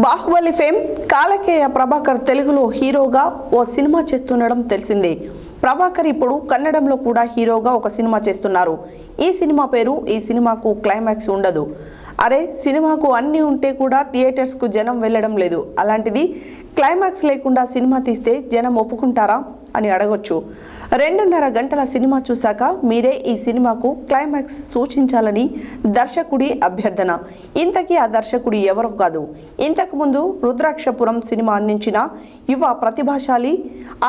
Baahubali fame Kalakeya Prabhakar తెలుగులో హీరోగా ఓ cinema చేస్తుండడం తెలిసిందే. ప్రభాకర్ ఇప్పుడు కన్నడంలో కూడా హీరోగా ఒక సినిమా చేస్తున్నారు. ఈ సినిమా పేరు ఈ సినిమాకు క్లైమాక్స్ ఉండదు. అరే సినిమాకు అన్నీ ఉంటే కూడా థియేటర్స్కు జనం వెళ్ళడం లేదు. అలాంటిది క్లైమాక్స్ లేకుండా సినిమా తీస్తే జనం ఒప్పుకుంటారా అని అడగొచ్చు. 2.5 గంటల సినిమా చూశాక మీరే ఈ సినిమాకు క్లైమాక్స్ సూచించాలని దర్శకుడి అభ్యర్థన. ఇంతకీ ఆ దర్శకుడు ఎవరో కాదు, ఇంతకుముందు రుద్రాక్షపురం సినిమా అందించిన యువ ప్రతిభాశాలి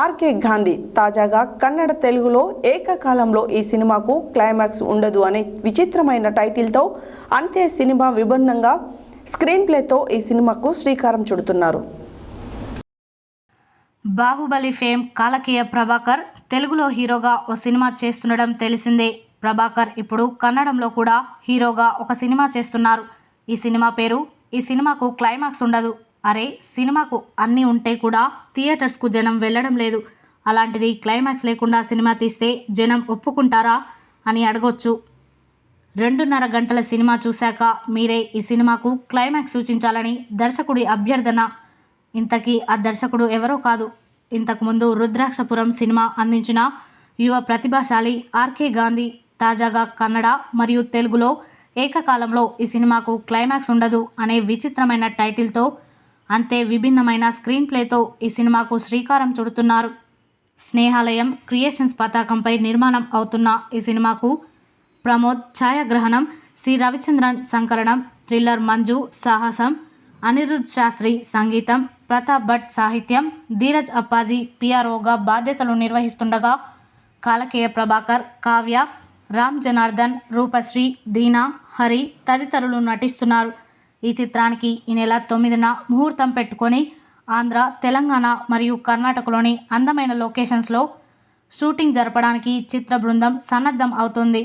ఆర్కే గాంధీ. తాజాగా కన్నడ తెలుగులో ఏకకాలంలో ఈ సినిమాకు క్లైమాక్స్ ఉండదు అనే విచిత్రమైన టైటిల్తో అంతే సినిమా విభిన్నంగా స్క్రీన్ ప్లేతో ఈ సినిమాకు శ్రీకారం చుడుతున్నారు. బాహుబలి ఫేమ్ కాలకేయ ప్రభాకర్ తెలుగులో హీరోగా ఓ సినిమా చేస్తుండడం తెలిసిందే. ప్రభాకర్ ఇప్పుడు కన్నడంలో కూడా హీరోగా ఒక సినిమా చేస్తున్నారు. ఈ సినిమా పేరు ఈ సినిమాకు క్లైమాక్స్ ఉండదు. అరే సినిమాకు అన్నీ ఉంటే కూడా థియేటర్స్కు జనం వెళ్ళడం లేదు. అలాంటిది క్లైమాక్స్ లేకుండా సినిమా తీస్తే జనం ఒప్పుకుంటారా అని అడగొచ్చు. 2.5 గంటల సినిమా చూశాక మీరే ఈ సినిమాకు క్లైమాక్స్ సూచించాలని దర్శకుడి అభ్యర్థన. ఇంతకీ ఆ దర్శకుడు ఎవరో కాదు, ఇంతకుముందు రుద్రాక్షపురం సినిమా అందించిన యువ ప్రతిభాశాలి ఆర్కే గాంధీ. తాజాగా కన్నడ మరియు తెలుగులో ఏకకాలంలో ఈ సినిమాకు క్లైమాక్స్ ఉండదు అనే విచిత్రమైన టైటిల్తో అంతే విభిన్నమైన స్క్రీన్ ప్లేతో ఈ సినిమాకు శ్రీకారం చుడుతున్నారు. స్నేహాలయం క్రియేషన్స్ పతాకంపై నిర్మాణం అవుతున్న ఈ సినిమాకు ప్రమోద్ ఛాయాగ్రహణం, సి రవిచంద్రన్ సంకలనం, థ్రిల్లర్ మంజు సాహసం, అనిరుద్ శాస్త్రి సంగీతం, ప్రతాప్ భట్ సాహిత్యం, ధీరజ్ అప్పాజీ పిఆర్ఓగా బాధ్యతలు నిర్వహిస్తుండగా కాలకేయ ప్రభాకర్, కావ్య, రామ్ జనార్దన్, రూపశ్రీ, దీనా, హరి తదితరులు నటిస్తున్నారు. ఈ చిత్రానికి ఈ నెల 9న ముహూర్తం పెట్టుకొని ఆంధ్ర, తెలంగాణ మరియు కర్ణాటకలోని అందమైన లొకేషన్స్లో షూటింగ్ జరపడానికి చిత్ర బృందం సన్నద్ధం అవుతుంది.